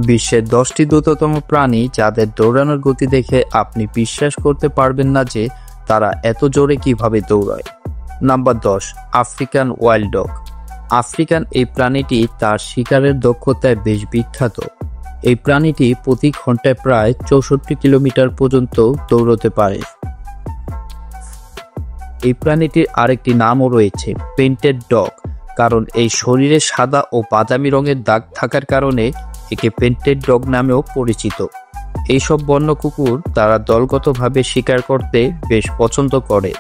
বিশ্বের 10টি দ্রুততম প্রাণী যাদের দৌড়ানোর গতি দেখে আপনি বিশ্বাস করতে পারবেন না যে তারা এত জোরে কিভাবে দৌড়ায়। Number 10, African wild dog. African এই প্রাণীটি তার শিকারের দক্ষতায় বেশ বিখ্যাত। এই প্রাণীটি প্রতি ঘন্টায় প্রায় 64 কিলোমিটার পর্যন্ত দৌড়তে পারে। এই প্রাণীটির আরেকটি নামও রয়েছে, পেইন্টেড ডগ, কারণ এই শরীরে সাদা ও বাদামি রঙের দাগ থাকার কারণে একে পেইন্টেড ডগ নামেও পরিচিত। এইসব বন্য কুকুর তারা দলগতভাবে শিকার করতে বেশ পছন্দ করে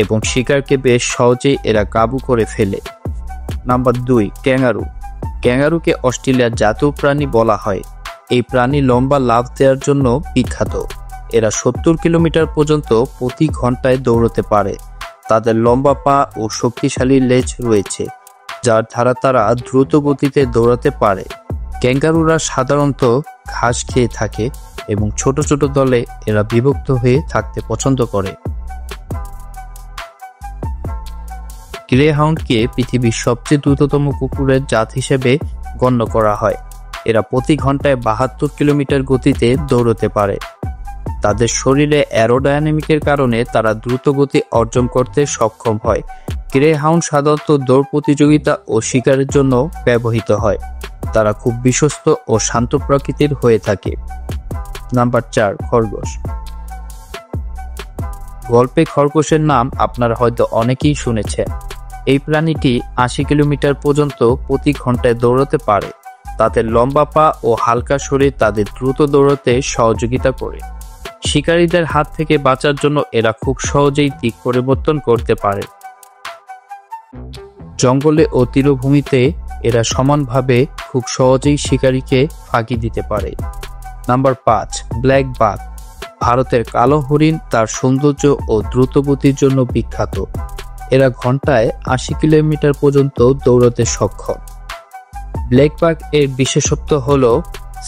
এবং শিকারকে বেশ সহজেই এরা কাবু করে ফেলে। Number 2, kangaroo. ক্যাঙ্গারুকে অস্ট্রেলিয়ার জাতীয় প্রাণী বলা হয়। এই প্রাণী লম্বা লাফ দেওয়ার জন্য বিখ্যাত। এরা 70 কিলোমিটার পর্যন্ত প্রতি ঘন্টায় দৌড়তে পারে। তাদের লম্বা পা ও শক্তিশালী লেজ রয়েছে, যার দ্বারা তারা দ্রুত গতিতে দৌড়াতে পারে। ক্যাঙ্গারুরা সাধারণত ঘাস খেয়ে থাকে এবং ছোট ছোট দলে এরা বিভক্ত হয়ে থাকতে পছন্দ করে। গ্রেহাউন্ডকে পৃথিবীর সবচেয়ে দ্রুততম কুকুরের জাত হিসেবে গণ্য করা হয়। এরা প্রতি ঘন্টায় 72 কিলোমিটার গতিতে দৌড়তে পারে। তাদের শরীরে অ্যারোডাইনামিকের কারণে তারা দ্রুত গতি অর্জন করতে সক্ষম হয়। গ্রেহাউন্ড সাধারণত দৌড় প্রতিযোগিতা ও শিকারের জন্য ব্যবহৃত হয়। তারা খুব বিশ্বস্ত ও শান্ত প্রকৃতির হয়ে থাকে। নাম্বার 4, খরগোশ। গল্পে খরগোশের নাম আপনারা হয়তো অনেকেই শুনেছেন। এই প্রাণীটি 80 কিলোমিটার পর্যন্ত প্রতি ঘন্টায় দৌড়তে পারে। তাদের লম্বা পা ও হালকা শরীর তাদের দ্রুত দৌড়তে সহযোগিতা করে। শিকারীদের হাত থেকে বাঁচার জন্য এরা খুব সহজেই দিক পরিবর্তন করতে পারে। জঙ্গলে ও তীরভূমিতে এরা সমানভাবে খুব সহজেই শিকারীকে ফাঁকি দিতে পারে। নাম্বার 5, ব্ল্যাক বাঘ। ভারতের কালো হরিণ তার সৌন্দর্য ও দ্রুত গতির জন্য বিখ্যাত। এরা ঘন্টায় 80 কিলোমিটার পর্যন্ত দৌড়তে সক্ষম। ব্ল্যাক বাঘ এর বিশেষত্ব হল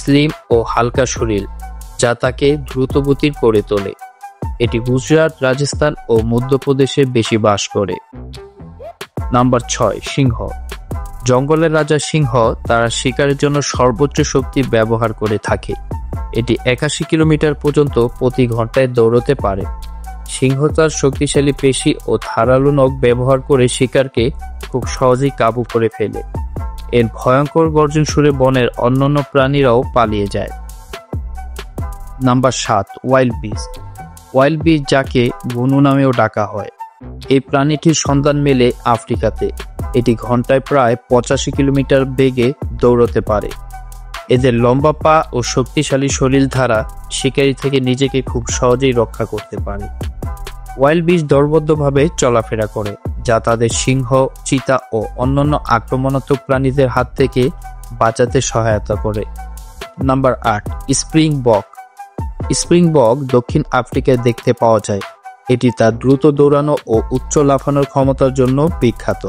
স্লিম ও হালকা শরীর, যা তাকে দ্রুত গতির করে তোলে। এটি গুজরাট, রাজস্থান ও মধ্যপ্রদেশে বেশি বাস করে। নাম্বার 6, সিংহ। জঙ্গলের রাজা সিংহ তারা শিকারের জন্য সর্বোচ্চ শক্তি ব্যবহার করে থাকে। এটি 81 কিলোমিটার পর্যন্ত প্রতি ঘন্টায় দৌড়তে পারে। সিংহ তার শক্তিশালী পেশি ও ধারালো নখ ব্যবহার করে শিকারকে খুব সহজেই কাবু করে ফেলে। এর ভয়ঙ্কর গর্জন শুনে বনের অন্যান্য প্রাণীরাও পালিয়ে যায়। Number 7, wild beast. Wild beast, যাকে বুনু নামেও ডাকা হয়, এই প্রাণীটির সন্ধান মেলে আফ্রিকাতে। এটি ঘন্টায় প্রায় 85 কিলোমিটার বেগে দৌড়তে পারে। এদের লম্বা পা ও শক্তিশালী শরীর দ্বারা শিকারী থেকে নিজেকে খুব সহজেই রক্ষা করতে পারে। ওয়াইল্ড বিস্ট দলবদ্ধভাবে চলাফেরা করে, যা তাদের সিংহ, চিতা ও অন্যান্য আক্রমণাত্মক প্রাণীদের হাত থেকে বাঁচাতে সহায়তা করে। নাম্বার 8, স্প্রিং বক। স্প্রিং বক দক্ষিণ আফ্রিকায় দেখতে পাওয়া যায়। এটি তার দ্রুত দৌড়ানো ও উচ্চ লাফানোর ক্ষমতার জন্য বিখ্যাত।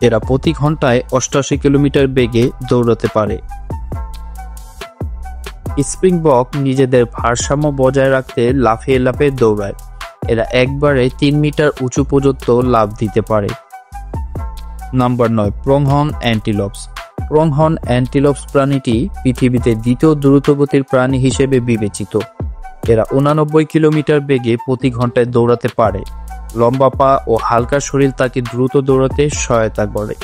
এরা প্রতি ঘন্টায় 88 কিলোমিটার বেগে দৌড়তে পারে। স্প্রিং বক নিজেদের ভারসাম্য বজায় রাখতে লাফিয়ে লাফিয়ে দৌড়ায়। এরা একবারে 3 মিটার উঁচু পর্যন্ত লাফ দিতে পারে। নাম্বার 9, প্রংহর্ন অ্যান্টিলোপস। প্রংহর্ন অ্যান্টিলোপস প্রাণীটি পৃথিবীতে দ্বিতীয় দ্রুতগতির প্রাণী হিসেবে বিবেচিত। এরা 89 কিলোমিটার বেগে প্রতি ঘন্টায় দৌড়াতে পারে। লম্বা পা ও হালকা শরীর তাকে দ্রুত দৌড়াতে সহায়তা করে।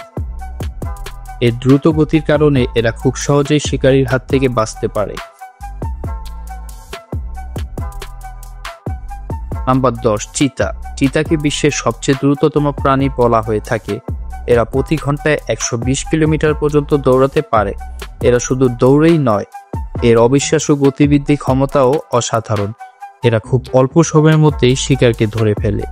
এর দ্রুত গতির কারণে এরা খুব সহজেই শিকারীর হাত থেকে বাঁচতে পারে। নাম্বার 10, চিতা। চিতাকে বিশ্বের সবচেয়ে দ্রুততম প্রাণী বলা হয়ে থাকে। এরা প্রতি ঘন্টায় 120 কিলোমিটার পর্যন্ত দৌড়াতে পারে। এরা শুধু দৌড়েই নয়, এর অবিশ্বাস্য গতিবৃদ্ধি ক্ষমতাও অসাধারণ। এরা খুব অল্প সময়ের মধ্যেই শিকারকে ধরে ফেলে।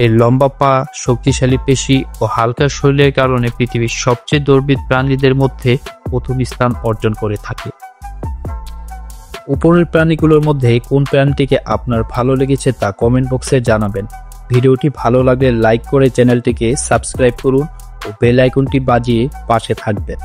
এর লম্বা পা, শক্তিশালী পেশি ও হালকা শরীরের কারণে পৃথিবীর সবচেয়ে দৌড়বিদ প্রাণীদের মধ্যে প্রথম স্থান অর্জন করে থাকে। উপরের প্রাণীগুলোর মধ্যে কোন প্রাণীটিকে আপনার ভালো লেগেছে তা কমেন্ট বক্সে জানাবেন। ভিডিওটি ভালো লাগলে লাইক করে চ্যানেলটিকে সাবস্ক্রাইব করুন ও বেল আইকনটি বাজিয়ে পাশে থাকবেন।